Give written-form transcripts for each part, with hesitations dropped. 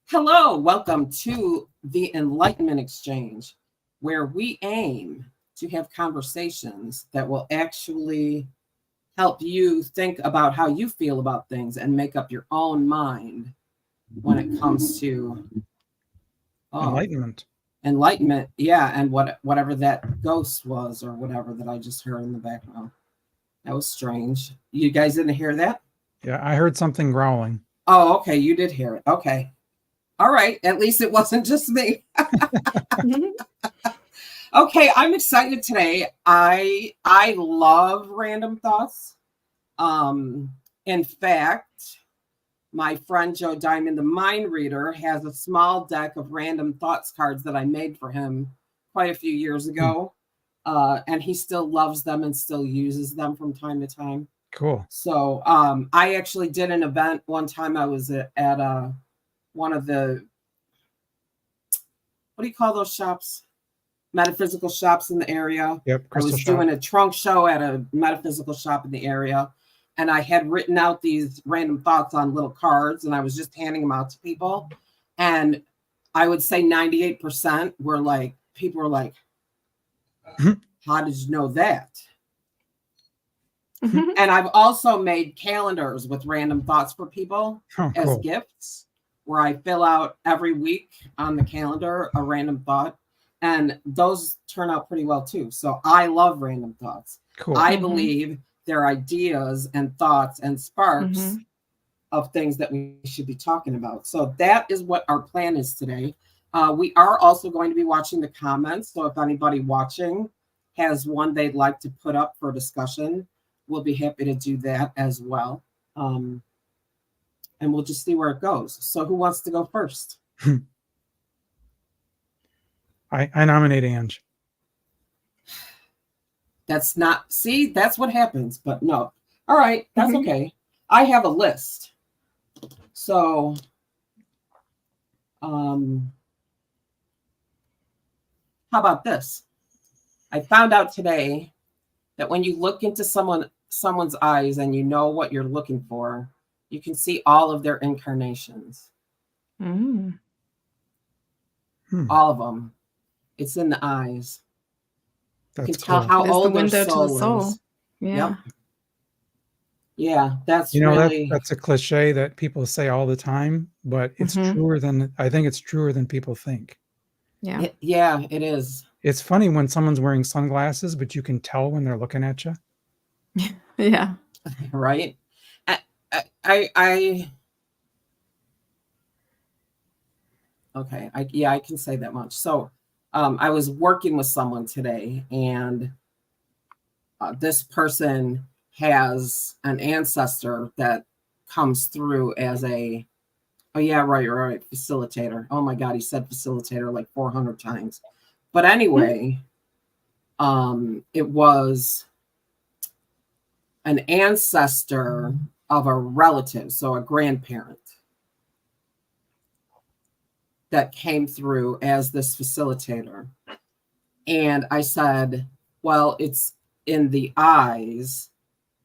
Hello, welcome to the Enlightenment Exchange, where we aim to have conversations that will actually help you think about how you feel about things and make up your own mind when it comes to Enlightenment. enlightenment. Yeah, and whatever that ghost was or whatever that I just heard in the background. That was strange. You guys didn't hear that? Yeah, I heard something growling. Oh, okay, you did hear it. Okay. All right, at least it wasn't just me. Okay, I'm excited today. I love random thoughts. In fact, my friend Joe Diamond, the mind reader, has a small deck of random thoughts cards that I made for him quite a few years ago. And he still loves them and still uses them from time to time. Cool. So I actually did an event one time. I was at one of the, what do you call those shops? Metaphysical shops in the area. Yep. I was doing a trunk show at a metaphysical shop in the area, and I had written out these random thoughts on little cards, and I was just handing them out to people. And I would say 98% were like, people were like, how did you know that? And I've also made calendars with random thoughts for people as gifts, where I fill out every week on the calendar a random thought. And those turn out pretty well too. So I love random thoughts. Cool. I believe they're ideas and thoughts and sparks of things that we should be talking about. So that is what our plan is today. We are also going to be watching the comments. So if anybody watching has one they'd like to put up for discussion, we'll be happy to do that as well. And we'll just see where it goes. So who wants to go first? I nominate Angie. That's what happens, but no. All right, that's okay. I have a list. So, how about this? I found out today that when you look into someone's eyes and you know what you're looking for, you can see all of their incarnations. All of them. It's in the eyes. That's you can tell cool. how old the window their soul to the soul. is. Yeah. Yep. Yeah, that's really that's a cliche that people say all the time, but it's truer than I think it's truer than people think. Yeah. Yeah, it is. It's funny when someone's wearing sunglasses, but you can tell when they're looking at you. Yeah. Right. I can say that much. So I was working with someone today, and this person has an ancestor that comes through as a, facilitator. Oh my God, he said facilitator like 400 times. But anyway, it was an ancestor of a relative, so a grandparent, that came through as this facilitator. And I said, well, it's in the eyes.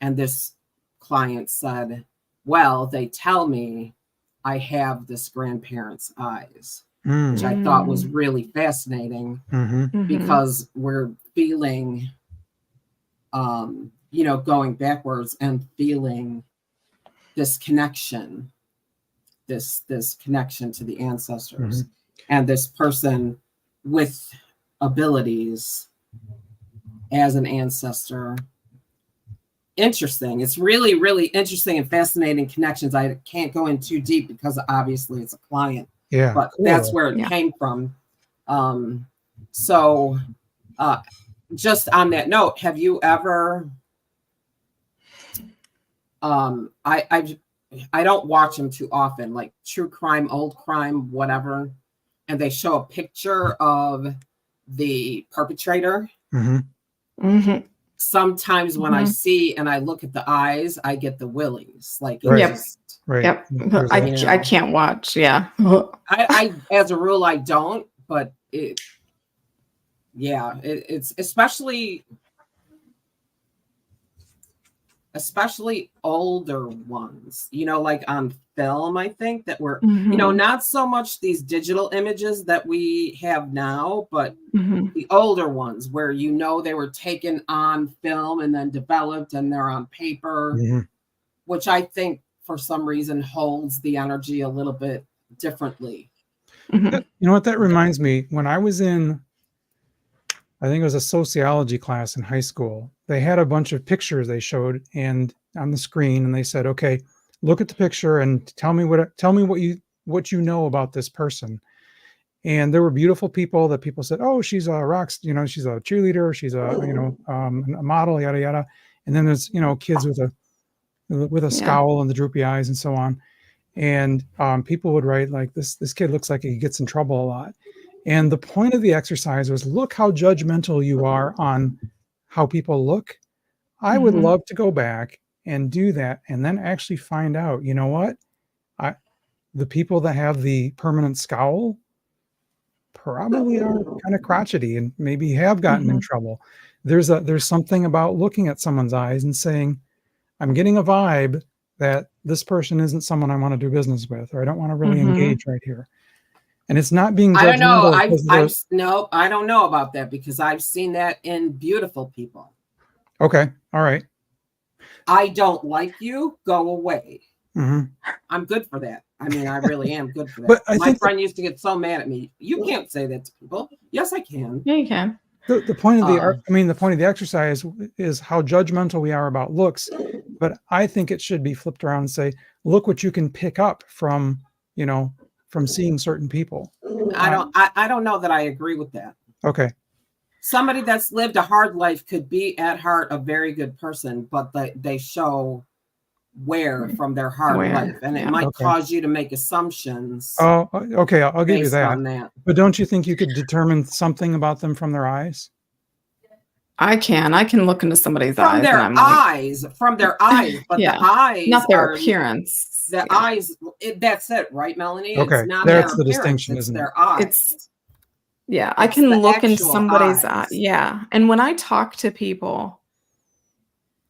And this client said, well, they tell me I have this grandparent's eyes, which I thought was really fascinating because we're feeling, going backwards and feeling this connection. This connection to the ancestors and this person with abilities as an ancestor. Interesting. It's really, really interesting and fascinating connections. I can't go in too deep because obviously it's a client. Yeah. But that's where it came from. So just on that note, have you ever I don't watch them too often, like true crime, old crime, whatever. And they show a picture of the perpetrator. Sometimes when I see and I look at the eyes, I get the willies. Like, Yep. I can't watch. Yeah. I as a rule, I don't, but it's especially especially older ones, like on film, I think that were, not so much these digital images that we have now, but the older ones where, they were taken on film and then developed and they're on paper, which I think for some reason holds the energy a little bit differently. You know what that reminds me? When I was in, I think it was a sociology class in high school, they had a bunch of pictures they showed and on the screen, and they said, okay, look at the picture and tell me what you know about this person. And there were beautiful people that people said, oh, she's a rock, she's a cheerleader, she's a a model, yada yada. And then there's kids with a scowl and the droopy eyes and so on. And people would write like, this kid looks like he gets in trouble a lot. And the point of the exercise was, look how judgmental you are on how people look. I would love to go back and do that and then actually find out, you know what? The people that have the permanent scowl probably are kind of crotchety and maybe have gotten in trouble. There's something about looking at someone's eyes and saying, I'm getting a vibe that this person isn't someone I want to do business with, or I don't want to really engage right here. And it's not being judgmental. I don't know. I don't know about that because I've seen that in beautiful people. Okay. All right. I don't like you. Go away. I'm good for that. I mean, I really am good for that. But my friend used to get so mad at me. You can't say that to people. Yes, I can. Yeah, you can. The point of the point of the exercise is how judgmental we are about looks. But I think it should be flipped around and say, look what you can pick up from seeing certain people. I don't know that I agree with that. Okay. Somebody that's lived a hard life could be at heart a very good person, but they show from their hard life, and it might cause you to make assumptions. Oh, okay. I'll give you that. On that. But don't you think you could determine something about them from their eyes? I can look into somebody's eyes. From their eyes, but the eyes, not their appearance. The eyes. That's it, right, Melanie? Okay, it's not that's the distinction, it's isn't their it? eyes. I can look into somebody's eye. Yeah, and when I talk to people,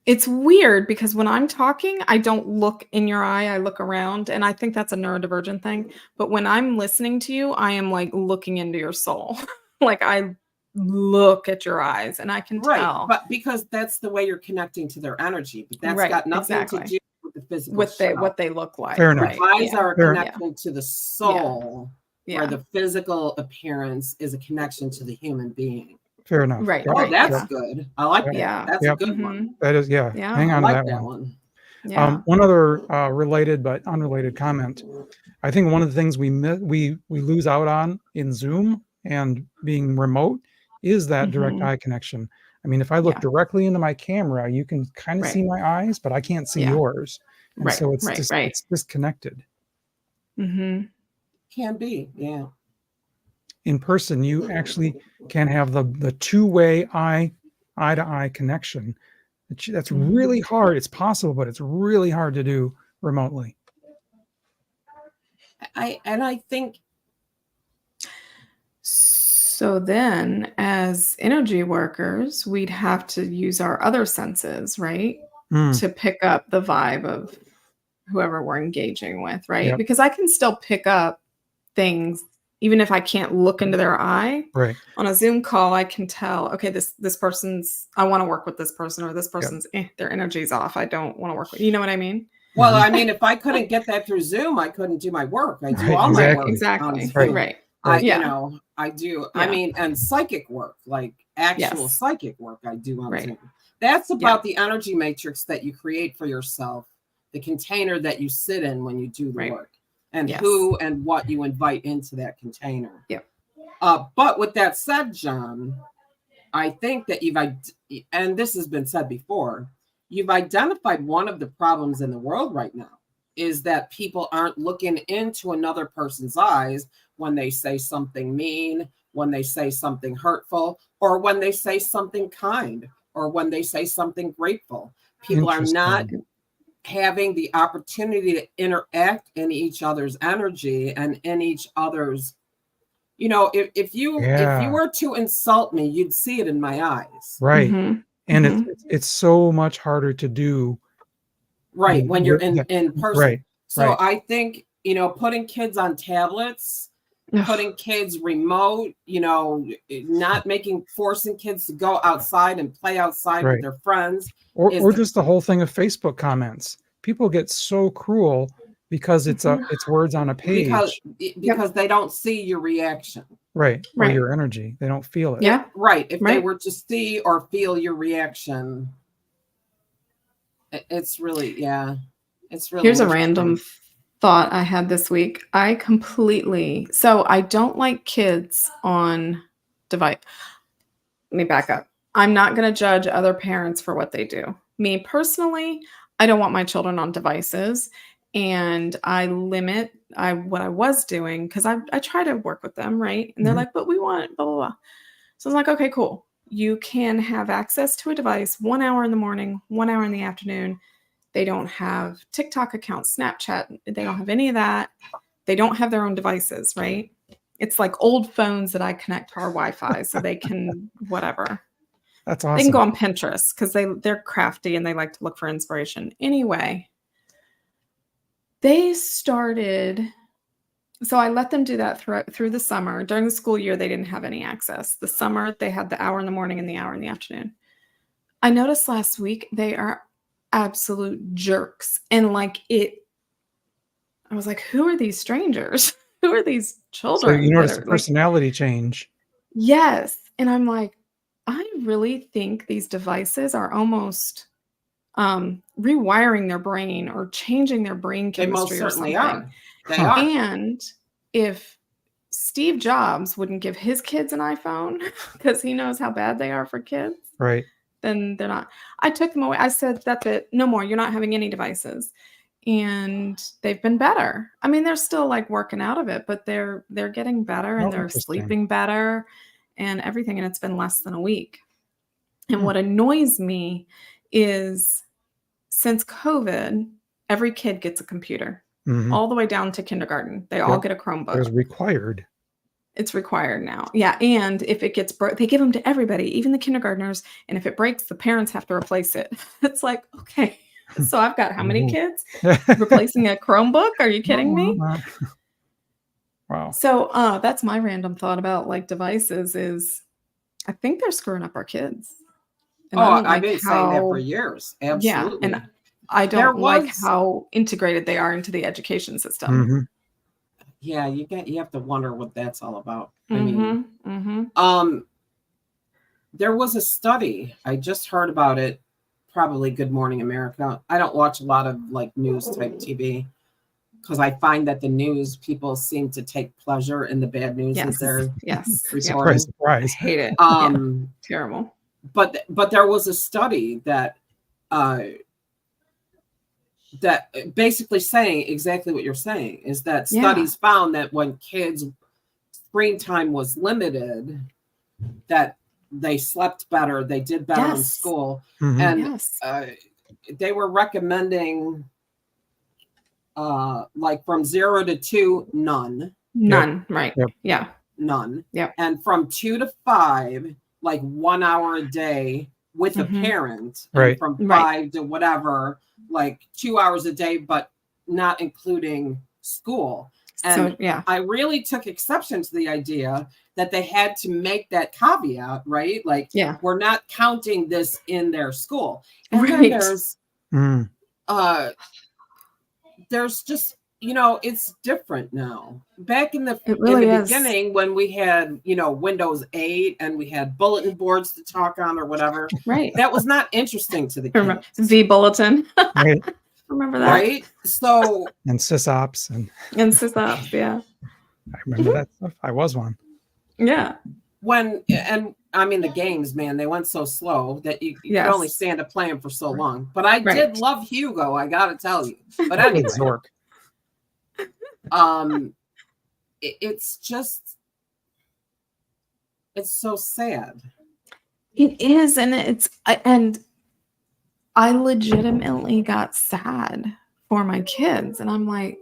it's weird because when I'm talking, I don't look in your eye. I look around, and I think that's a neurodivergent thing. But when I'm listening to you, I am like looking into your soul. Like I look at your eyes and I can tell. But because that's the way you're connecting to their energy. But that's got nothing to do with the physical what they look like. Fair enough. The eyes are connected to the soul, where the physical appearance is a connection to the human being. Fair enough. Right. Oh, that's good. I like that. Yeah. That's a good one. That is, hang on to that one. Yeah. One other related but unrelated comment. I think one of the things we lose out on in Zoom and being remote is that direct eye connection. I mean, if I look directly into my camera, you can kind of see my eyes, but I can't see yours. And so it's it's disconnected. Can be, yeah. In person, you actually can have the two-way eye-to-eye connection. That's really hard. It's possible, but it's really hard to do remotely. I think so. Then, as energy workers, we'd have to use our other senses, right, to pick up the vibe of whoever we're engaging with, right? Yep. Because I can still pick up things even if I can't look into their eye. Right. On a Zoom call, I can tell, okay, this person's, I want to work with this person, or this person's, their energy's off. I don't want to work with, you know what I mean? Well, I mean, if I couldn't get that through Zoom, I couldn't do my work. I do all my work. Exactly. Right. You know, I do. Yeah. I mean, and psychic work, like actual psychic work I do on Zoom. That's about the energy matrix that you create for yourself, the container that you sit in when you do the work. And who and what you invite into that container. Yep. But with that said, John, I think that and this has been said before, you've identified one of the problems in the world right now is that people aren't looking into another person's eyes when they say something mean, when they say something hurtful, or when they say something kind, or when they say something grateful. People are not having the opportunity to interact in each other's energy and in each other's, you know, if you were to insult me, you'd see it in my eyes. Right. And it's so much harder to do Right, when you're in person. Right. So Right. I think, putting kids on tablets, putting kids remote, not forcing kids to go outside and play outside with their friends. Or just the whole thing of Facebook comments. People get so cruel because it's words on a page. Because they don't see your reaction. Right. Or your energy. They don't feel it. Yeah. Right. If they were to see or feel your reaction, it's really, Here's a random thought I had this week. I don't like kids on device. Let me back up. I'm not going to judge other parents for what they do. Me personally, I don't want my children on devices, and I limit what I was doing because I try to work with them, right? And they're like, but we want blah, blah, blah. So I'm like, okay, cool. You can have access to a device 1 hour in the morning, 1 hour in the afternoon. They don't have TikTok accounts, Snapchat. They don't have any of that. They don't have their own devices, right? It's like old phones that I connect to our Wi-Fi so they can whatever. That's awesome. They can go on Pinterest because they're crafty and they like to look for inspiration. Anyway, they started. So I let them do that through the summer. During the school year, they didn't have any access. The summer, they had the hour in the morning and the hour in the afternoon. I noticed last week they are absolute jerks. And I was like, who are these strangers? Who are these children? So you notice a personality change. Yes. And I'm like, I really think these devices are almost rewiring their brain or changing their brain chemistry or something. They most certainly are. They are. And if Steve Jobs wouldn't give his kids an iPhone because he knows how bad they are for kids, right? Then they're not. I took them away. I said, that's it. No more. You're not having any devices. And they've been better. I mean, they're still working out of it, but they're getting better and they're sleeping better and everything. And it's been less than a week. And what annoys me is since COVID, every kid gets a computer all the way down to kindergarten. They all get a Chromebook. It's required. It's required now. Yeah. And if it gets broke, they give them to everybody, even the kindergartners. And if it breaks, the parents have to replace it. It's like, okay, so I've got how many kids replacing a Chromebook? Are you kidding me? Wow. So that's my random thought about devices is I think they're screwing up our kids. And I've been saying that for years. Absolutely. Yeah. And I don't like how integrated they are into the education system. Yeah, you have to wonder what that's all about. I mean, there was a study, I just heard about it, probably Good Morning America. I don't watch a lot of news type TV because I find that the news people seem to take pleasure in the bad news that they're reporting. Surprise. Hate it. Terrible. But there was a study that basically saying exactly what you're saying is that studies found that when kids' screen time was limited, that they slept better, they did better in school, and they were recommending from 0 to 2, none, right? Yeah, none, and from 2 to 5, 1 hour a day with a parent, and from 5 to whatever, 2 hours a day, but not including school. And so, I really took exception to the idea that they had to make that caveat, right? We're not counting this in their school. And then there's just, it's different now. Back in the beginning when we had, Windows 8 and we had bulletin boards to talk on or whatever, that was not interesting to the kids. V bulletin. Remember that? Right? So and sysops and sysops, yeah. I remember that stuff. I was one. Yeah. The games, man, they went so slow that you could only stand to play them for so long. But I did love Hugo, I gotta tell you. But anyway, it's just, it's so sad. It is, and I legitimately got sad for my kids, and I'm like,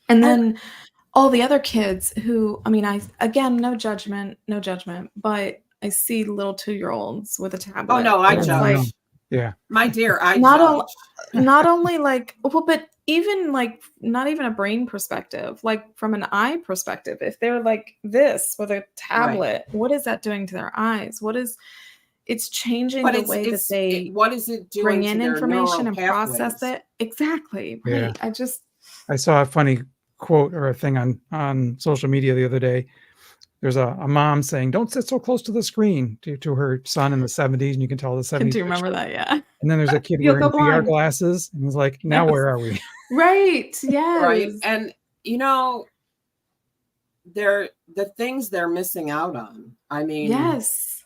and then all the other kids who, again, no judgment, but I see little 2-year-olds with a tablet. Oh no, I judge. Yeah. My dear, I not judge. not only like, well, but even like not even a brain perspective, like from an eye perspective, if they're like this with a tablet, what is that doing to their eyes? It's changing But the way that they what is it doing bring to in their information neural and process pathways? it. Exactly. Yeah. Right. I saw a funny quote or a thing on social media the other day. There's a mom saying, "Don't sit so close to the screen," to her son in the 70s, and you can tell the I 70s. do remember that, yeah. And then there's a kid You'll wearing go VR blind. glasses, and he's like, "Now Yes. where are we?" Right. Yes. Right. And the things they're missing out on. I mean, yes.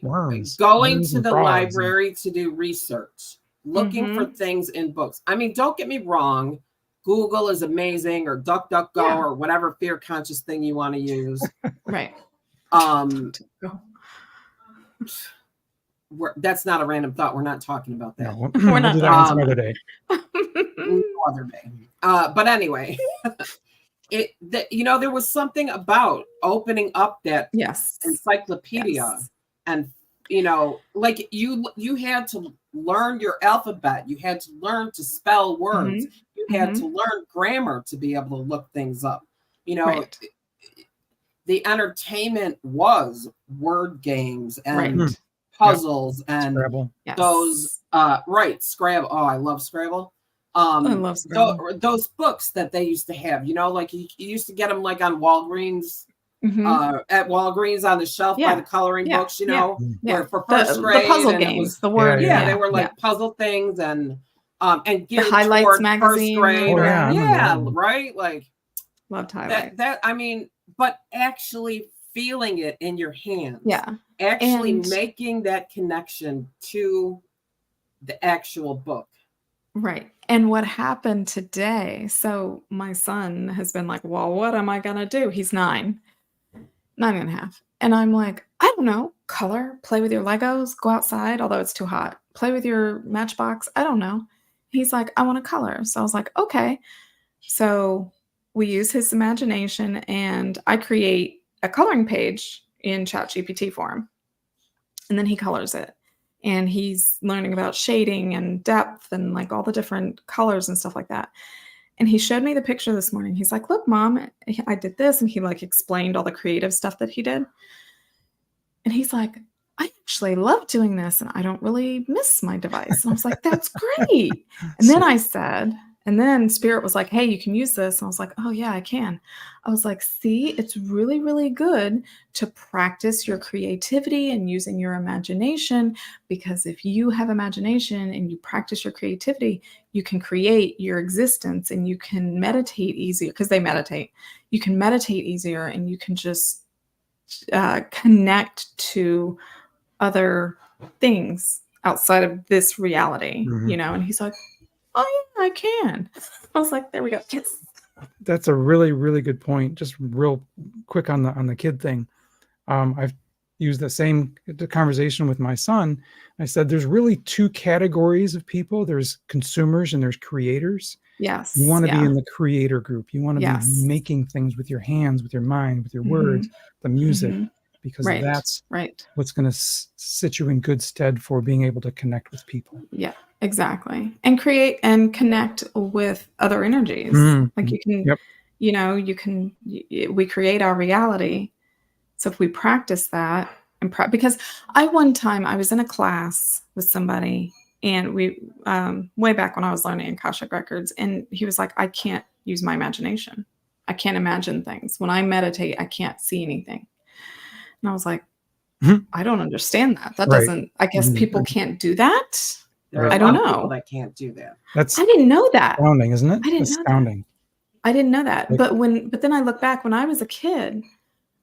Worms to and the frogs library to do research, looking for things in books. I mean, don't get me wrong. Google is amazing, or DuckDuckGo, or whatever fear conscious thing you want to use. Right. That's not a random thought. We're not talking about that. No, We're not do that some other day. No other day. But anyway, there was something about opening up that encyclopedia, and like you had to learn your alphabet, you had to learn to spell words, you had to learn grammar to be able to look things up. The entertainment was word games and puzzles and Scrabble. Those Scrabble. Oh, I love Scrabble. I love Scrabble. Those books that they used to have, like you used to get them like on Walgreens. At Walgreens on the shelf by the coloring books, where for first grade, the puzzle and games, it was, the word, they were like puzzle things and geared the Highlights toward magazine, first grade. Oh, Right, like loved Highlights. That I mean, but actually feeling it in your hands, actually making that connection to the actual book. Right. And what happened today? So my son has been like, well, what am I going to do? He's 9.5. And I'm like, I don't know, color, play with your Legos, go outside, although it's too hot, play with your Matchbox. I don't know. He's like, I want to color. So I was like, okay. So we use his imagination and I create a coloring page in ChatGPT for him. And then he colors it. And he's learning about shading and depth and like all the different colors and stuff like that. And he showed me the picture this morning. He's like, look, Mom, I did this. And he like explained all the creative stuff that he did. And he's like, I actually love doing this. And I don't really miss my device. And I was like, that's great. And then I said, and then Spirit was like, hey, you can use this. And I was like, oh, yeah, I can. I was like, see, it's really, really good to practice your creativity and using your imagination, because if you have imagination and you practice your creativity, you can create your existence and you can meditate easier, because they meditate. You can meditate easier and you can just connect to other things outside of this reality, And he's like, oh, yeah, I can. I was like, there we go. Yes. That's a really, really good point. Just real quick on the kid thing. I've used the same conversation with my son. I said, there's really two categories of people. There's consumers and there's creators. Yes. You want to be in the creator group. You want to be making things with your hands, with your mind, with your words, the music, because that's what's going to sit you in good stead for being able to connect with people. Yeah. Exactly. And create and connect with other energies. Like you can, we create our reality. So if we practice that because one time I was in a class with somebody and we, way back when I was learning Akashic Records, and he was like, I can't use my imagination. I can't imagine things. When I meditate, I can't see anything. And I was like, I don't understand that. That doesn't, I guess people can't do that. I don't know. People that can't do that. I didn't know that. Astounding, isn't it? I didn't Astounding. know that. I didn't know that. But then I look back, when I was a kid,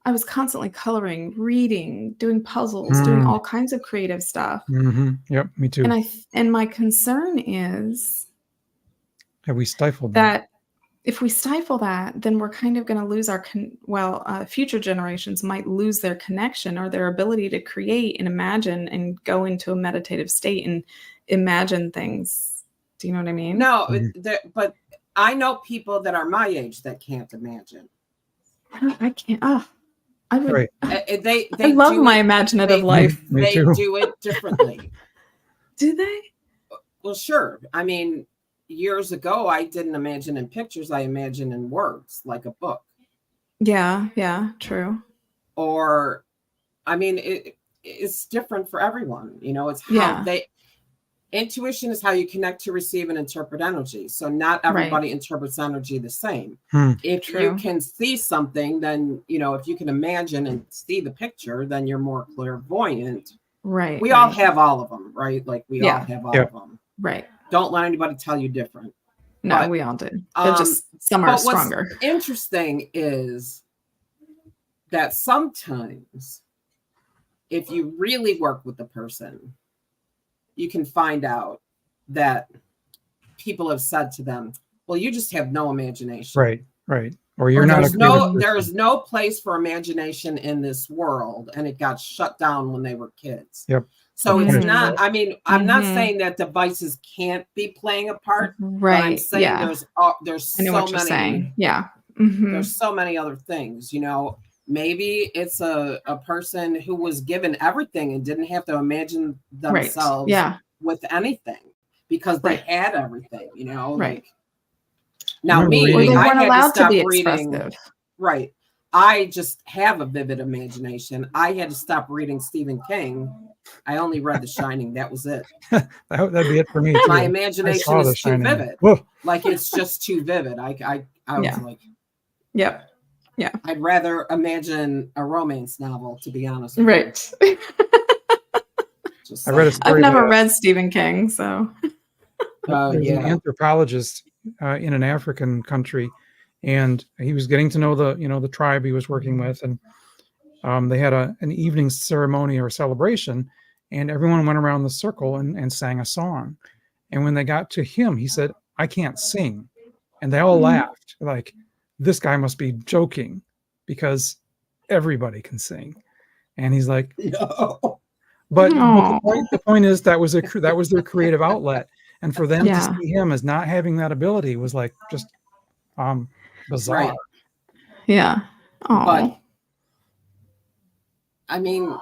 I was constantly coloring, reading, doing puzzles, doing all kinds of creative stuff. Yep, me too. And my concern is, have we stifled that? If we stifle that, then we're kind of going to lose our future generations might lose their connection or their ability to create and imagine and go into a meditative state and imagine things. Do you know what I mean? No, but I know people that are my age that can't imagine. I can't. I would. They I love my imaginative life. They do it differently. Do they? Well, sure. I mean, years ago, I didn't imagine in pictures. I imagined in words, like a book. Yeah, yeah, true. Or, I mean, it's different for everyone. You know, it's how intuition is how you connect to receive and interpret energy. So not everybody interprets energy the same. If you can see something, then, you know, if you can imagine and see the picture, then you're more clairvoyant. Right. We all have all of them, right? Like we all have all of them. Right. Don't let anybody tell you different. No, we all do. They're just some are stronger. What's interesting is that sometimes if you really work with the person, you can find out that people have said to them, well, you just have no imagination. Right. Or you're not there is no place for imagination in this world, and it got shut down when they were kids. So it's not, I mean, I'm not saying that devices can't be playing a part, but I'm saying there's so many. There's so many other things, you know. Maybe it's a person who was given everything and didn't have to imagine themselves with anything because they had everything, you know. Like now, me, or they I weren't had allowed to stop be reading. Expressive. Right. I just have a vivid imagination. I had to stop reading Stephen King. I only read The Shining. That was it. That'd be it for me too. My imagination is too vivid. Whoa. Like it's just too vivid. I was like, yeah. I'd rather imagine a romance novel, to be honest. Right. I read a story. I've never read Stephen King, so. There's an anthropologist in an African country, and he was getting to know the tribe he was working with, and they had an evening ceremony or celebration, and everyone went around the circle and sang a song. And when they got to him, he said, "I can't sing," and they all laughed like, this guy must be joking because everybody can sing. And he's like, no. But the point is that was their creative outlet. And for them to see him as not having that ability was like just bizarre. Right. Yeah. But I mean,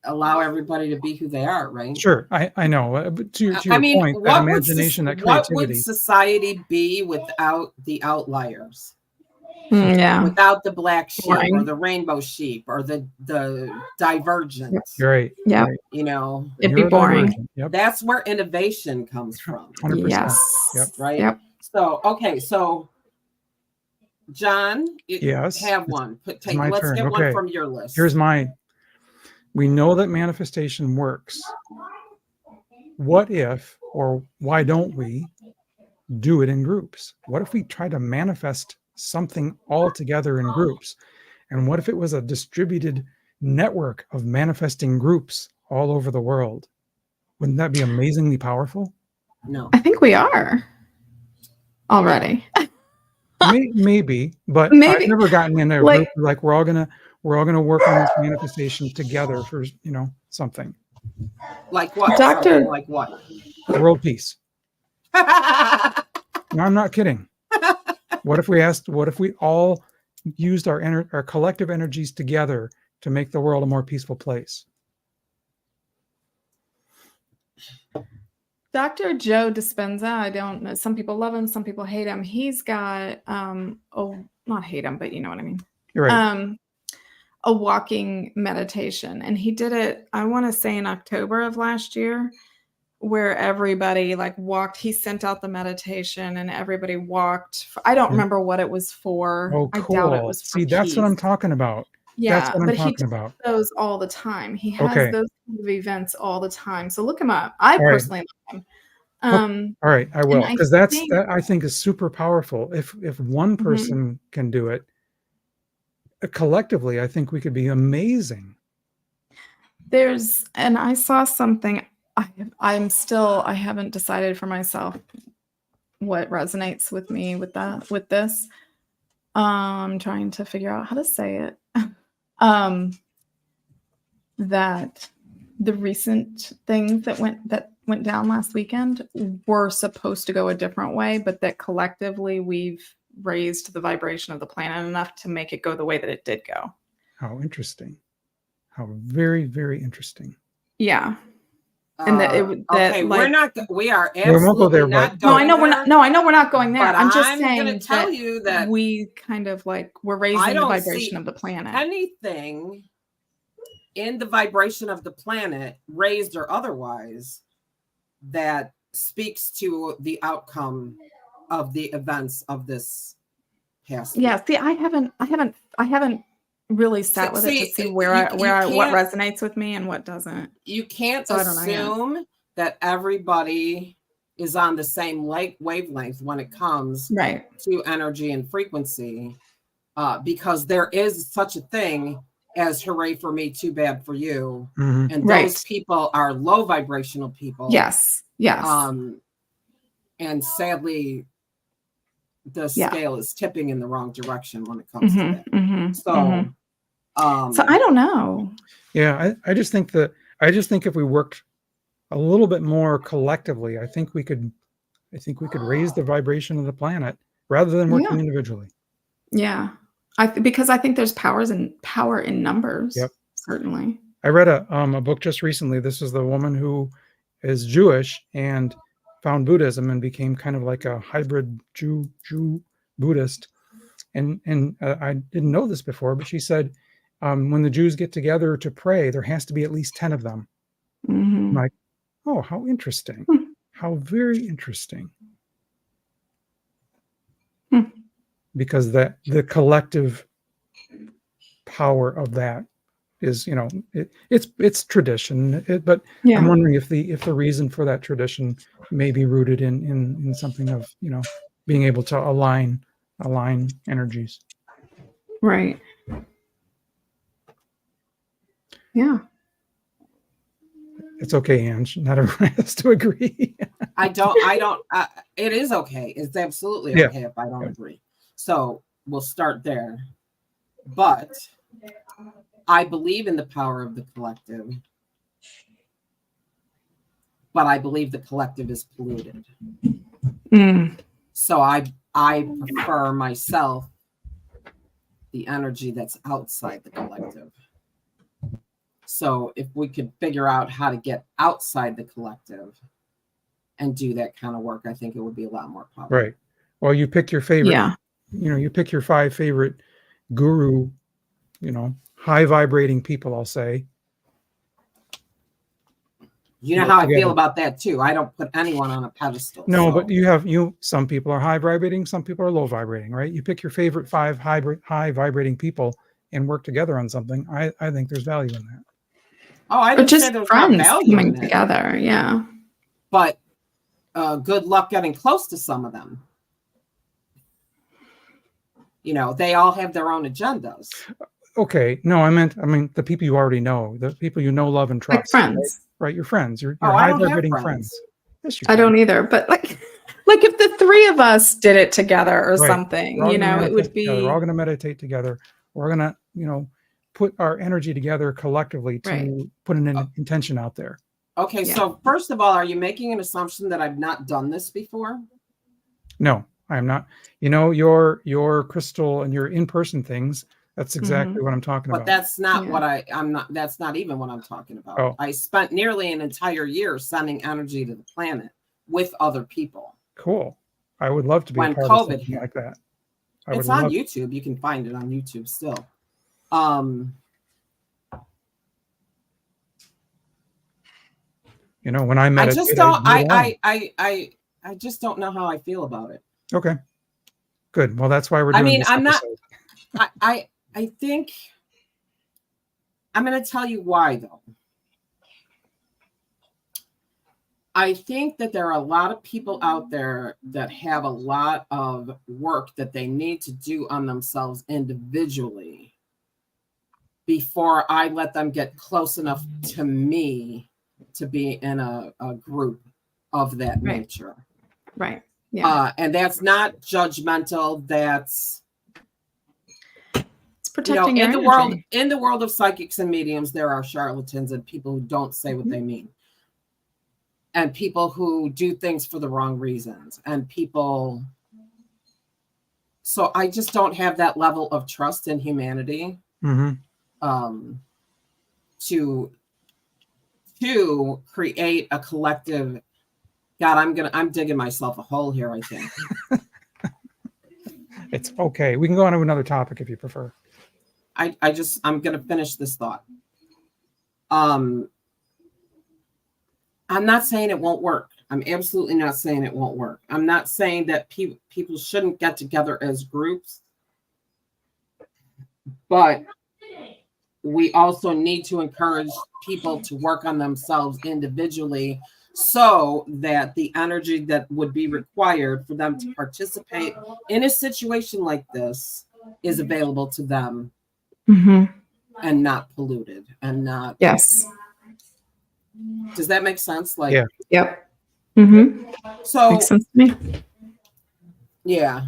allow everybody to be who they are, right? Sure, I know. But to your point, that imagination, that creativity. What would society be without the outliers? Without the black sheep or the rainbow sheep or the divergent. Right. Yeah. You know, it'd be boring. That's where innovation comes from. 100%. Yes. Right. Yep. So okay, so John, have one. Let's turn. get one from your list. Here's mine. We know that manifestation works. What if, or why don't we do it in groups? What if we try to manifest something all together in groups? And what if it was a distributed network of manifesting groups all over the world? Wouldn't that be amazingly powerful? No. I think we are already. Maybe, but I've never gotten in a group like we're all gonna work on this manifestation together for something. Like what? Doctor, like what? World peace. No, I'm not kidding. What if we all used our collective energies together to make the world a more peaceful place? Dr. Joe Dispenza, I don't know. Some people love him, some people hate him. He's got not hate him, but you know what I mean. You're right. A walking meditation, and he did it, I want to say in October of last year, where everybody walked. He sent out the meditation and everybody walked. I don't remember what it was for. Oh, cool. I doubt it was for peace. That's what I'm talking about. Yeah, that's what I'm talking about. Those all the time. He has those kind of events all the time. So look him up. I personally love him. All right, I will, because that I think is super powerful. If one person can do it, collectively, I think we could be amazing. And I saw something. I haven't decided for myself what resonates with me with this. I'm trying to figure out how to say it. That the recent things that went down last weekend were supposed to go a different way, but that collectively we've raised the vibration of the planet enough to make it go the way that it did go. How interesting. How very, very interesting. Yeah. And that okay, we are We won't go absolutely there, not but no, going I know we're there. not. No, I know we're not going there. But I'm just I'm going saying to tell that you that we kind of like we're I raising the don't vibration see of the planet. anything in the vibration of the planet, raised or otherwise, that speaks to the outcome of the events of this past week. Yeah, see, I haven't really sat with it to see what resonates with me and what doesn't. You can't So I don't know yet. assume that everybody is on the same wavelength when it comes Right. to energy and frequency, because there is such a thing as hooray for me, too bad for you. Mhm. And Right. those people are low vibrational people. Yes. Yes. And sadly, the Yeah. scale is tipping in the wrong direction when it comes to that. So so I don't know. Yeah, I just think if we worked a little bit more collectively, I think we could raise the vibration of the planet rather than working individually. Yeah. Because I think there's power in numbers. Yep. Certainly. I read a book just recently. This is the woman who is Jewish and found Buddhism and became kind of like a hybrid Jew Buddhist. And I didn't know this before, but she said when the Jews get together to pray, there has to be at least 10 of them. Mm-hmm. I'm like, oh, how interesting. How very interesting. Because the collective power of that is, it's tradition. But I'm wondering if the reason for that tradition may be rooted in something of, being able to align energies. Right. Yeah. It's okay, Ange. Not everyone has to agree. I don't, it is okay. It's absolutely okay if I don't agree. So we'll start there. But I believe in the power of the collective. But I believe the collective is polluted. So I prefer myself the energy that's outside the collective. So if we could figure out how to get outside the collective and do that kind of work, I think it would be a lot more powerful. Right. Well, you pick your favorite, you pick your 5 favorite guru, high vibrating people, I'll say. You know how I feel about that too. I don't put anyone on a pedestal. No, but some people are high vibrating, some people are low vibrating, right? You pick your favorite 5 high vibrating people and work together on something. I think there's value in that. Oh, I didn't say there's not value coming together. Yeah. But good luck getting close to some of them. They all have their own agendas. Okay. No, I mean the people you already know, the people love, and trust. Like friends. Right? Your friends, your high vibrating friends. Yes, I don't either. But like if the 3 of us did it together or something, it would be. We're all going to meditate together. We're going to, put our energy together collectively to put an intention out there. Okay. Yeah. So first of all, are you making an assumption that I've not done this before? No, I am not. Your crystal and your in-person things. That's exactly what I'm talking about. But that's not what I'm not. That's not even what I'm talking about. Oh. I spent nearly an entire year sending energy to the planet with other people. Cool. I would love to be when a part COVID of something hit. like that. It's on YouTube. You can find it on YouTube still. When I meditate, I just don't know how I feel about it. Okay. Good. Well, that's why we're doing this episode. I think I'm going to tell you why, though. I think that there are a lot of people out there that have a lot of work that they need to do on themselves individually before I let them get close enough to me to be in a group of that nature. Right. Yeah. And that's not judgmental. That's protecting your energy. In the world of psychics and mediums, there are charlatans and people who don't say what they mean, and people who do things for the wrong reasons, and people. So I just don't have that level of trust in humanity to to create a collective. God, I'm digging myself a hole here, I think. It's okay. We can go on to another topic if you prefer. I'm going to finish this thought. I'm not saying it won't work. I'm absolutely not saying it won't work. I'm not saying that people shouldn't get together as groups, but we also need to encourage people to work on themselves individually so that the energy that would be required for them to participate in a situation like this is available to them and not polluted and not. Yes. Does that make sense? Like, yeah. Yep. So makes sense to me. Yeah.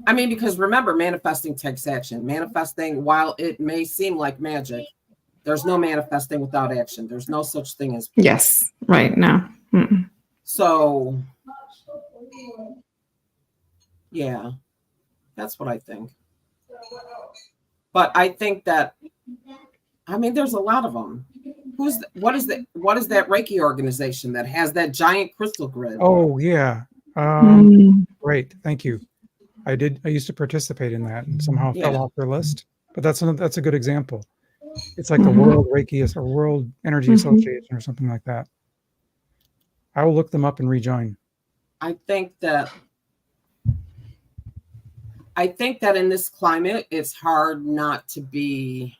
I mean, because remember, manifesting takes action. Manifesting, while it may seem like magic, there's no manifesting without action. There's no such thing as. Yes. Right. No. So, yeah, that's what I think. But I think that, I mean, there's a lot of them. What is that Reiki organization that has that giant crystal grid? Oh yeah. Great. Thank you. I used to participate in that and somehow fell off their list. But that's a good example. It's like the World Reiki or World Energy Association or something like that. I will look them up and rejoin. I think that in this climate, it's hard not to be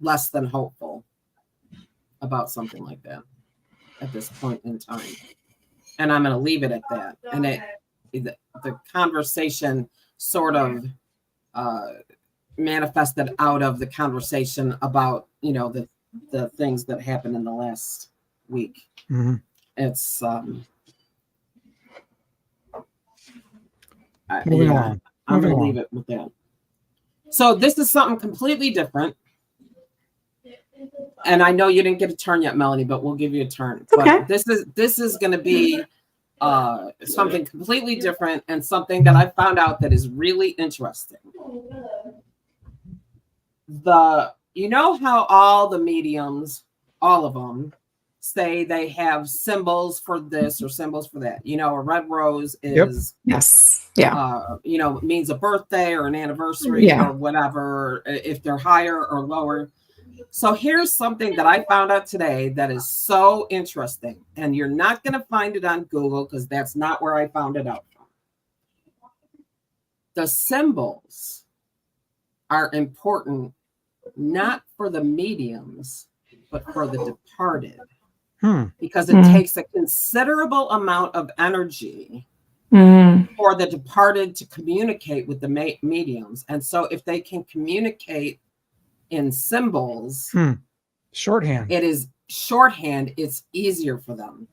less than hopeful about something like that at this point in time. And I'm going to leave it at that. And the conversation sort of manifested out of the conversation about, the things that happened in the last week. It's I'm going to leave it with that. So this is something completely different. And I know you didn't get a turn yet, Melanie, but we'll give you a turn. Okay. But this is going to be something completely different and something that I found out that is really interesting. You know how all the mediums, all of them, say they have symbols for this or symbols for that. A red rose is means a birthday or an anniversary or whatever, if they're higher or lower. So here's something that I found out today that is so interesting, and you're not going to find it on Google because that's not where I found it out from. The symbols are important not for the mediums, but for the departed, because it takes a considerable amount of energy for the departed to communicate with the mediums. And so if they can communicate in symbols, shorthand. It is shorthand. It's easier for them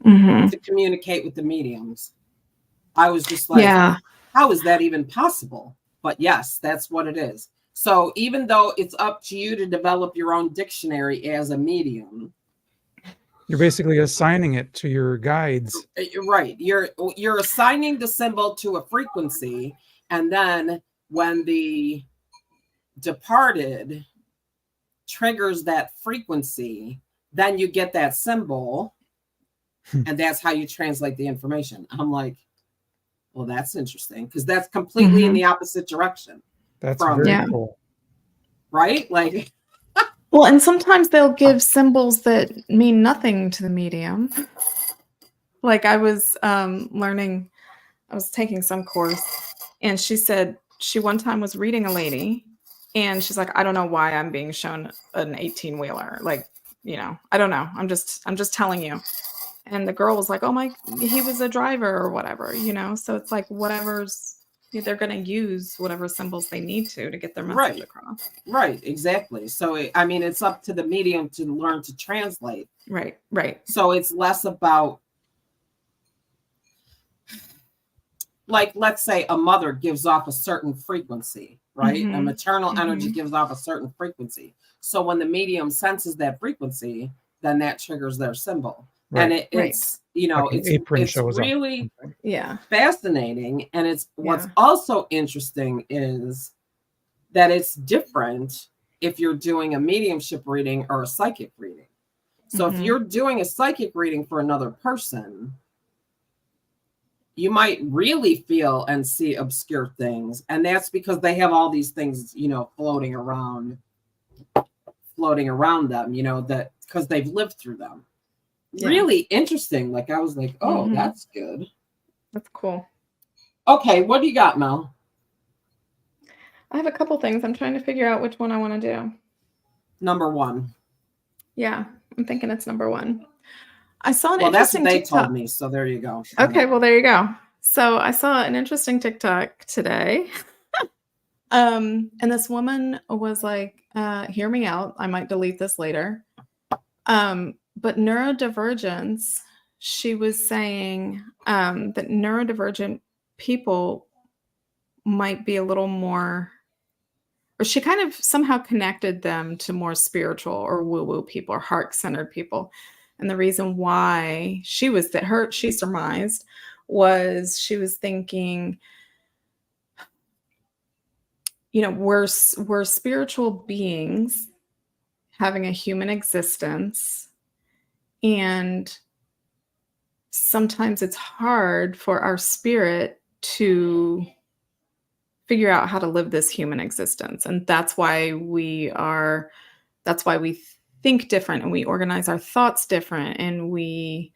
to communicate with the mediums. I was just like, how is that even possible? But yes, that's what it is. So even though it's up to you to develop your own dictionary as a medium, you're basically assigning it to your guides. Right. You're assigning the symbol to a frequency, and then when the departed triggers that frequency, then you get that symbol, and that's how you translate the information. I'm like, well, that's interesting, because that's completely in the opposite direction. That's very cool. Right? Like, well, and sometimes they'll give symbols that mean nothing to the medium. Like I was learning, I was taking some course, and she said she one time was reading a lady, and she's like, I don't know why I'm being shown an 18-wheeler. Like, I don't know. I'm just telling you. And the girl was like, oh he was a driver or whatever, So it's like they're going to use whatever symbols they need to get their message across. Right, exactly. So, it's up to the medium to learn to translate. Right. So it's less about, like, let's say a mother gives off a certain frequency, right? A maternal energy gives off a certain frequency. So when the medium senses that frequency, then that triggers their symbol. Right. And it's it's really fascinating. And what's also interesting is that it's different if you're doing a mediumship reading or a psychic reading. So if you're doing a psychic reading for another person, you might really feel and see obscure things. And that's because they have all these things, you know, floating around them, you know, that because they've lived through them. Yeah. Really interesting. Like I was like, oh, that's good. That's cool. Okay, what do you got, Mel? I have a couple things. I'm trying to figure out which one I want to do. Number 1. Yeah, I'm thinking it's number 1. I saw an well, that's interesting what they TikTok. told me, so there you go. Okay, well, there you go. So I saw an interesting TikTok today. And this woman was like, hear me out. I might delete this later. But neurodivergence, she was saying that neurodivergent people might be a little more, or she kind of somehow connected them to more spiritual or woo-woo people or heart-centered people. And the reason why she surmised was she was thinking, you know, we're spiritual beings having a human existence, and sometimes it's hard for our spirit to figure out how to live this human existence. And that's why we think different, and we organize our thoughts different, and we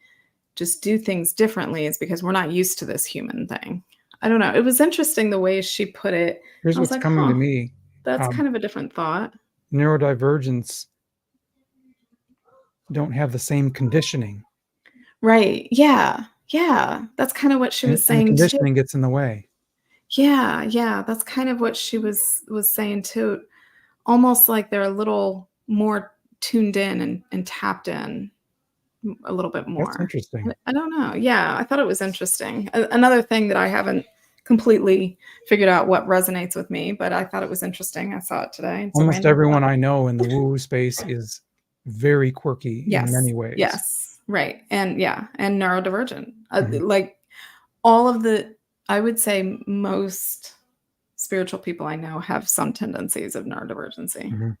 just do things differently. It's because we're not used to this human thing. I don't know. It was interesting the way she put it. Here's what's coming to me. That's kind of a different thought. Neurodivergence don't have the same conditioning. Right. Yeah. Yeah. That's kind of what she was saying. And the conditioning gets in the way. Yeah. Yeah. That's kind of what she was saying too. Almost like they're a little more tuned in and tapped in a little bit more. That's interesting. I don't know. Yeah. I thought it was interesting. Another thing that I haven't completely figured out what resonates with me, but I thought it was interesting. I saw it today. Almost everyone I know in the woo-woo space is very quirky in many ways. Yes. Right. And and neurodivergent. Like all of I would say most spiritual people I know have some tendencies of neurodivergency.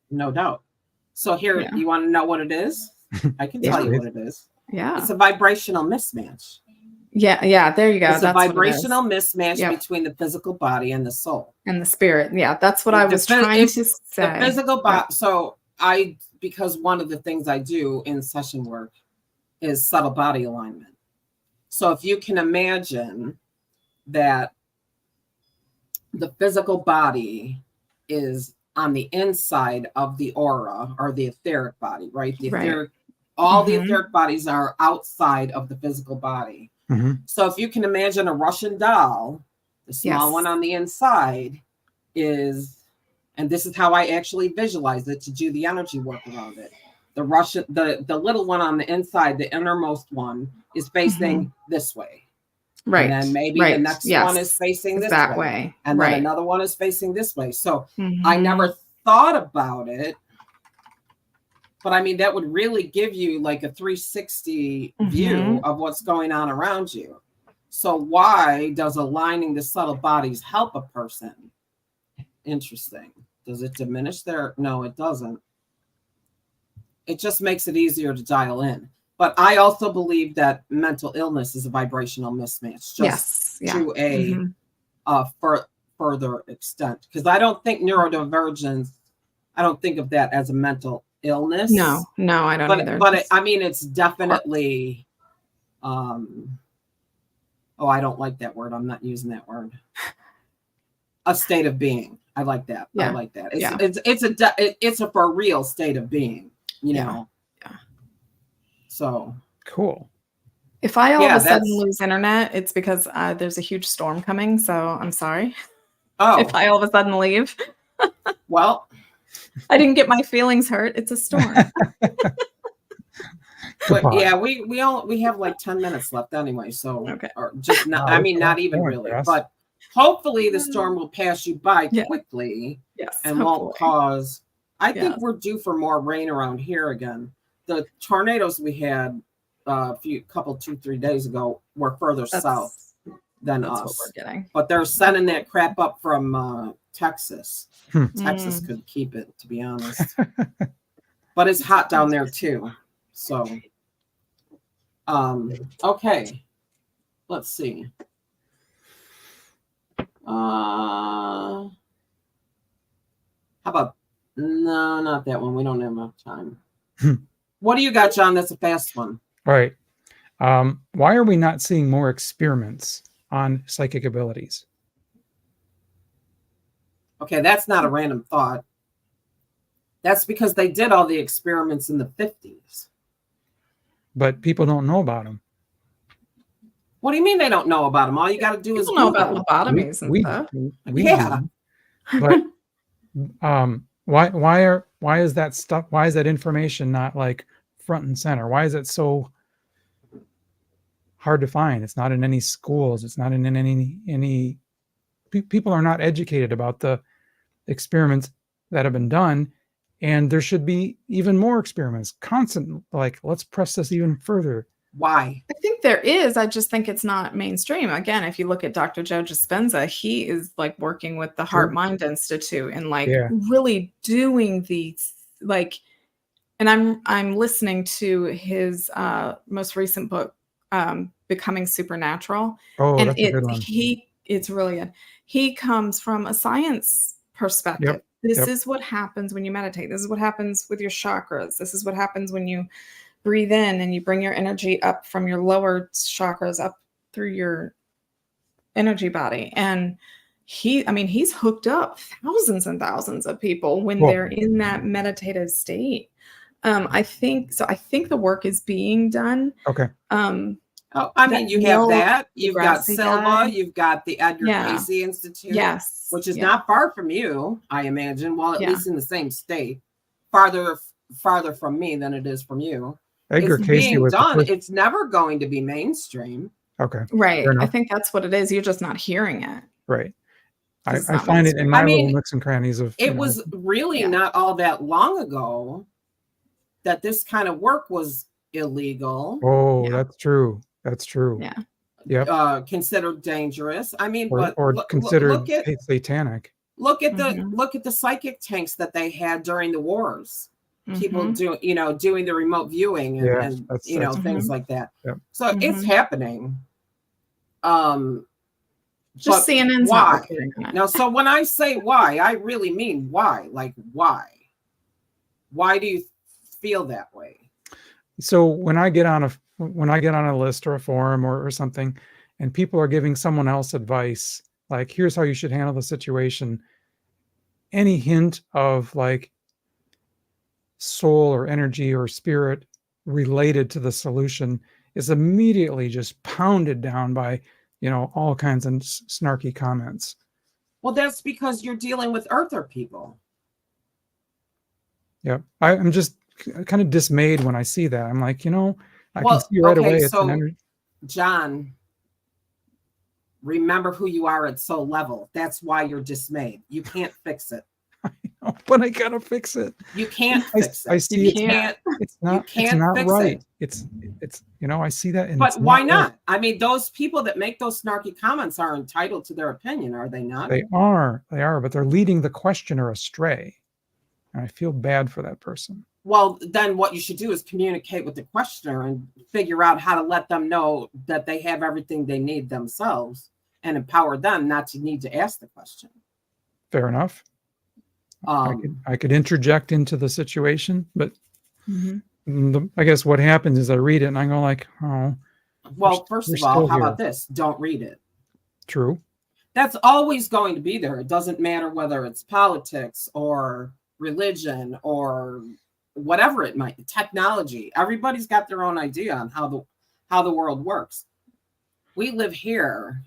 No doubt. So here, you want to know what it is? I can tell you what it is. Yeah. It's a vibrational mismatch. Yeah. Yeah. There you go. It's a vibrational mismatch between the physical body and the soul. And the spirit. Yeah. That's what I was trying to say. The physical body. So because one of the things I do in session work is subtle body alignment. So if you can imagine that the physical body is on the inside of the aura or the etheric body, right? The etheric, all the etheric bodies are outside of the physical body. So if you can imagine a Russian doll, the small one on the inside is, and this is how I actually visualize it to do the energy work around it. The little one on the inside, the innermost one, is facing this way. Right. And then maybe the next one is facing this way. And then another one is facing this way. So I never thought about it. But I mean, that would really give you like a 360 view of what's going on around you. So why does aligning the subtle bodies help a person? Interesting. Does it diminish their? No, it doesn't. It just makes it easier to dial in. But I also believe that mental illness is a vibrational mismatch, just to a further extent. Because I don't think neurodivergence, I don't think of that as a mental illness. No, I don't either. But I mean, it's definitely, I don't like that word. I'm not using that word. A state of being. I like that. I like that. It's a for real state of being, you know? Yeah. So cool. If I all of a sudden lose internet, it's because there's a huge storm coming. So I'm sorry. Oh, if I all of a sudden leave. Well, I didn't get my feelings hurt. It's a storm. But yeah, we have like 10 minutes left anyway. So or just not. I mean, not even really. But hopefully the storm will pass you by quickly. Yes, and won't cause. I think we're due for more rain around here again. The tornadoes we had a couple 2-3 days ago were further south. than That's us. what we're getting. But they're sending that crap up from Texas. Texas could keep it, to be honest. But it's hot down there too. So, okay. Let's see. How about, no, not that one. We don't have enough time. What do you got, John? That's a fast one. All right. Why are we not seeing more experiments on psychic abilities? Okay, that's not a random thought. That's because they did all the experiments in the 50s. But people don't know about them. What do you mean they don't know about them? All you got to do is know about lobotomies and stuff. Yeah. But why is that stuff? Why is that information not like front and center? Why is it so hard to find? It's not in any schools. It's not in any people are not educated about the experiments that have been done, and there should be even more experiments. Constant, like, let's press this even further. Why? I think there is. I just think it's not mainstream. Again, if you look at Dr. Joe Dispenza, he is like working with the Heart Mind Institute and like really doing these like, and I'm listening to his most recent book, Becoming Supernatural. Oh, and that's a good one. It's really good. He comes from a science perspective. This is what happens when you meditate. This is what happens with your chakras. This is what happens when you breathe in and you bring your energy up from your lower chakras up through your energy body. And he's hooked up thousands and thousands of people when they're in that meditative state. I think the work is being done. Okay. You have that. You've got Silva. You've got the Edgar Cayce Institute. Yes. Which is not far from you, I imagine. Well, at least in the same state. Farther from me than it is from you. Edgar It's Cayce being was done. It's never going to be mainstream. Okay. Right. I think that's what it is. You're just not hearing it. Right. I find it in my little nooks and crannies of. It was really not all that long ago that this kind of work was illegal. Oh, that's true. That's true. Yeah. Yep. Considered dangerous. I mean, or considered satanic. Look at the psychic tanks that they had during the wars. People doing the remote viewing and things like that. Yep. So it's happening. Just CNN's why? Not reporting on it. Now, so when I say why, I really mean why. Like why? Why do you feel that way? So when I get on a list or a forum or something, and people are giving someone else advice, like here's how you should handle the situation, any hint of like soul or energy or spirit related to the solution is immediately just pounded down by all kinds of snarky comments. Well, that's because you're dealing with earther people. Yep. I'm just kind of dismayed when I see that. I'm like, I can see right away. It's an energy. John, remember who you are at soul level. That's why you're dismayed. You can't fix it. I know, but I gotta fix it. You can't fix it. I see it's not right. It. It's I see that. But why not? Right. I mean, those people that make those snarky comments are entitled to their opinion, are they not? They are, but they're leading the questioner astray. And I feel bad for that person. Well, then what you should do is communicate with the questioner and figure out how to let them know that they have everything they need themselves and empower them not to need to ask the question. Fair enough. I could interject into the situation, but I guess what happens is I read it and I go like, oh. Well, first of all, how about this? Don't read it. True. That's always going to be there. It doesn't matter whether it's politics or religion or whatever it might be, technology. Everybody's got their own idea on how the world works. We live here,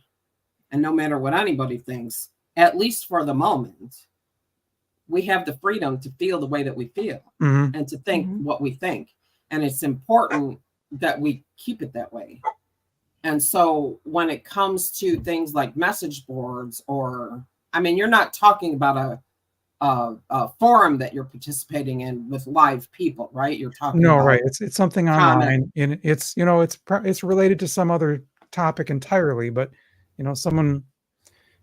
and no matter what anybody thinks, at least for the moment, we have the freedom to feel the way that we feel and to think what we think. And it's important that we keep it that way. And so when it comes to things like message boards you're not talking about a forum that you're participating in with live people, right? You're talking about right. It's something online and it's, it's related to some other topic entirely, but someone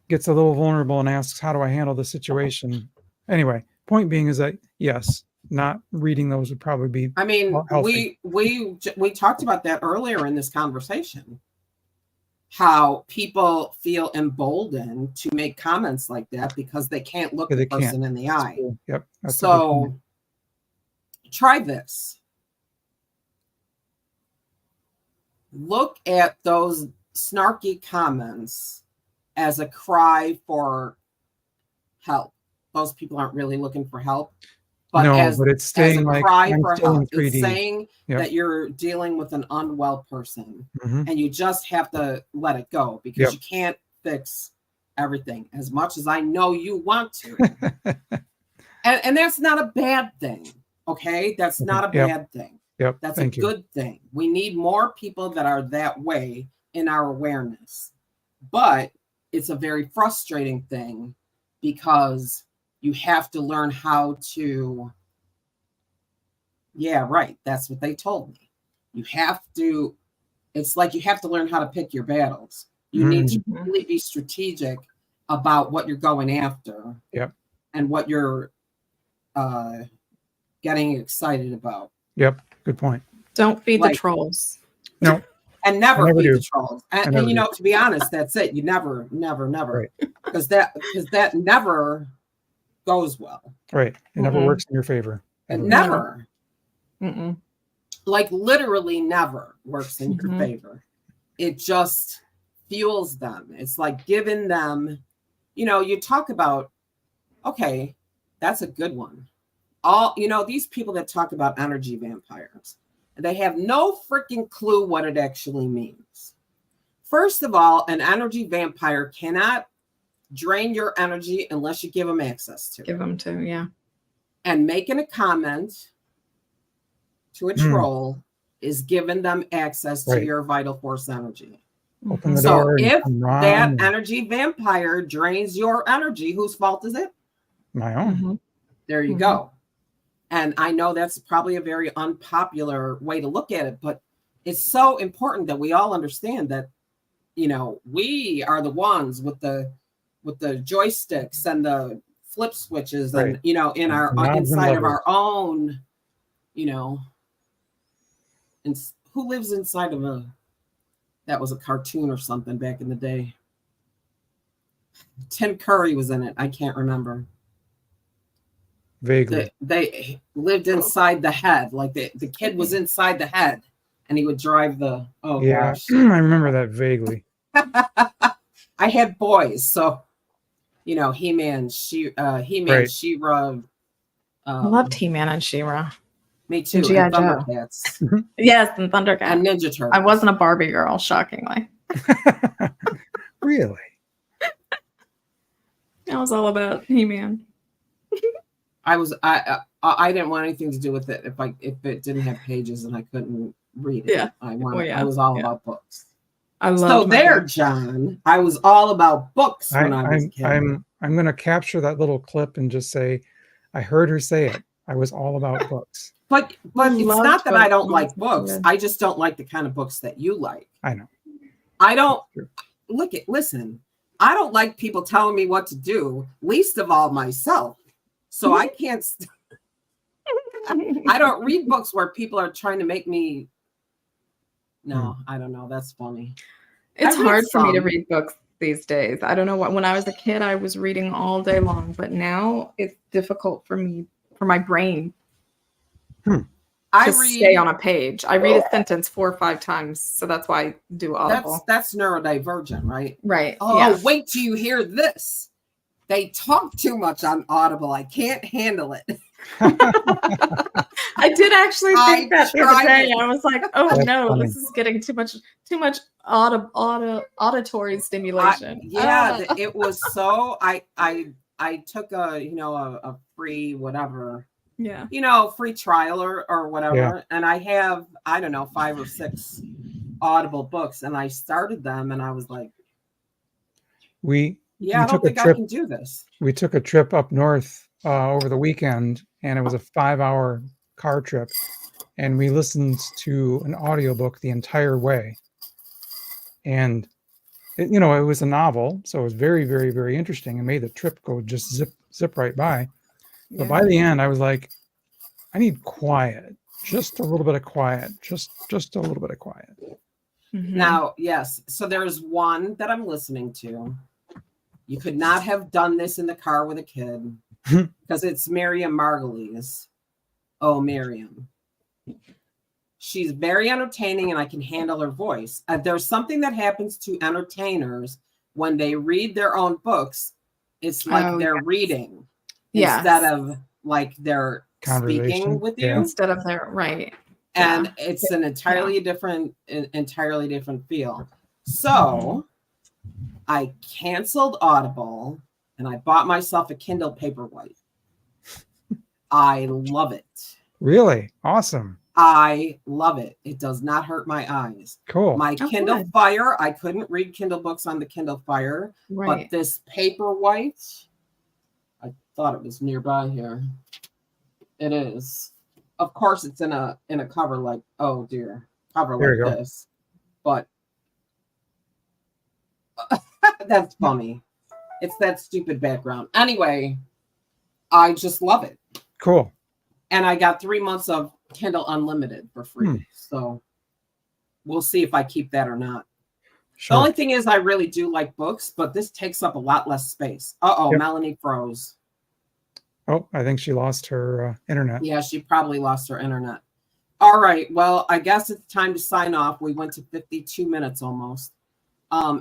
gets a little vulnerable and asks, how do I handle the situation? Anyway, point being is that, yes, not reading those would probably be I mean, healthy. we talked about that earlier in this conversation, how people feel emboldened to make comments like that because they can't look the person in the eye. Cool. Yep. So try this. Look at those snarky comments as a cry for help. Those people aren't really looking for help, but but it's staying as a cry for help. It's saying that you're dealing with an unwell person, and you just have to let it go because you can't fix everything as much as I know you want to. and that's not a bad thing. Okay, that's not a bad thing. That's a good thing. We need more people that are that way in our awareness. But it's a very frustrating thing because you have to learn how to, that's what they told me. You have to, it's like you have to learn how to pick your battles. You need to really be strategic about what you're going after and what you're getting excited about. Yep, good point. Don't feed the trolls. No. And never feed the trolls. And to be honest, that's it. You never. Because that never goes well. Right. It never works in your favor. It never. Like literally never works in your favor. It just fuels them. It's like giving them, you talk about, okay, that's a good one. These people that talk about energy vampires, they have no freaking clue what it actually means. First of all, an energy vampire cannot drain your energy unless you give them access to it. Give them to, yeah. And making a comment to a troll is giving them access to your vital force energy. Open the door. If that energy vampire drains your energy, whose fault is it? My own. There you go. And I know that's probably a very unpopular way to look at it, but it's so important that we all understand that, we are the ones with the joysticks and the flip switches and, in our inside of our own, and who lives inside of that was a cartoon or something back in the day. Tim Curry was in it. I can't remember. Vaguely. They lived inside the head. Like the kid was inside the head and he would drive the, gosh. I remember that vaguely. I had boys. So, He-Man, She-Ra. I loved He-Man and She-Ra. Me too. And Thundercats. Yes, and Thundercats. And Ninja Turtles. I wasn't a Barbie girl, shockingly. Really? I was all about He-Man. I didn't want anything to do with it if it didn't have pages and I couldn't read it. Yeah. I was all about books. I love John. I was all about books when I was a kid. I'm gonna capture that little clip and just say I heard her say it. I was all about books. But it's not that I don't like books. Yeah. I just don't like the kind of books that you like. I know. I don't listen. I don't like people telling me what to do, least of all myself. So I can't. I don't read books where people are trying to make me. No, I don't know. That's funny. It's hard for me to read books these days. I don't know what. When I was a kid, I was reading all day long, but now it's difficult for me, for my brain, to stay on a page. I read a sentence 4 or 5 times, so that's why I do Audible. That's neurodivergent, right? Right. Oh, wait till you hear this. They talk too much on Audible. I can't handle it. I did actually think that the other day. I was like, "Oh no, this is getting too much auditory stimulation." It was so. I took a free whatever. Yeah. Free trial or whatever, and I have 5 or 6 Audible books, and I started them, and I was like, I don't think I can do this. We took a trip up north over the weekend, and it was a 5-hour car trip, and we listened to an audiobook the entire way. And you know, it was a novel, so it was very, very, very interesting. It made the trip go just zip right by. But by the end, I was like, I need quiet, just a little bit of quiet, just a little bit of quiet. Now, yes. So there's one that I'm listening to. You could not have done this in the car with a kid because it's Miriam Margolyes. Oh, Miriam. She's very entertaining and I can handle her voice. There's something that happens to entertainers when they read their own books. It's like they're reading instead of like they're speaking with you. Instead of their And it's an entirely different feel. So I canceled Audible and I bought myself a Kindle Paperwhite. I love it. Really? Awesome. I love it. It does not hurt my eyes. Cool. My Kindle Fire, I couldn't read Kindle books on the Kindle Fire, but this Paperwhite, I thought it was nearby here. It is. Of course, it's in a cover like, oh dear, cover like this. But that's funny. It's that stupid background. Anyway, I just love it. Cool. And I got 3 months of Kindle Unlimited for free. So we'll see if I keep that or not. Sure. The only thing is I really do like books, but this takes up a lot less space. Melanie froze. Oh, I think she lost her internet. Yeah, she probably lost her internet. All right. Well, I guess it's time to sign off. We went to 52 minutes almost.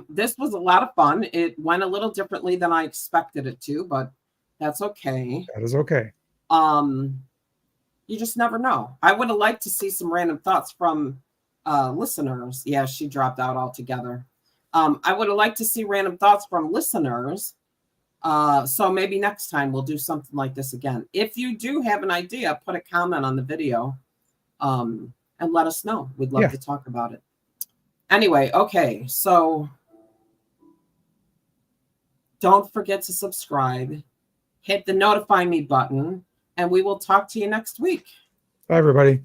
This was a lot of fun. It went a little differently than I expected it to, but that's okay. That is okay. You just never know. I would have liked to see some random thoughts from listeners. Yeah, she dropped out altogether. I would have liked to see random thoughts from listeners. So maybe next time we'll do something like this again. If you do have an idea, put a comment on the video and let us know. We'd love to talk about it. Anyway, okay. So don't forget to subscribe. Hit the notify me button. And we will talk to you next week. Bye, everybody.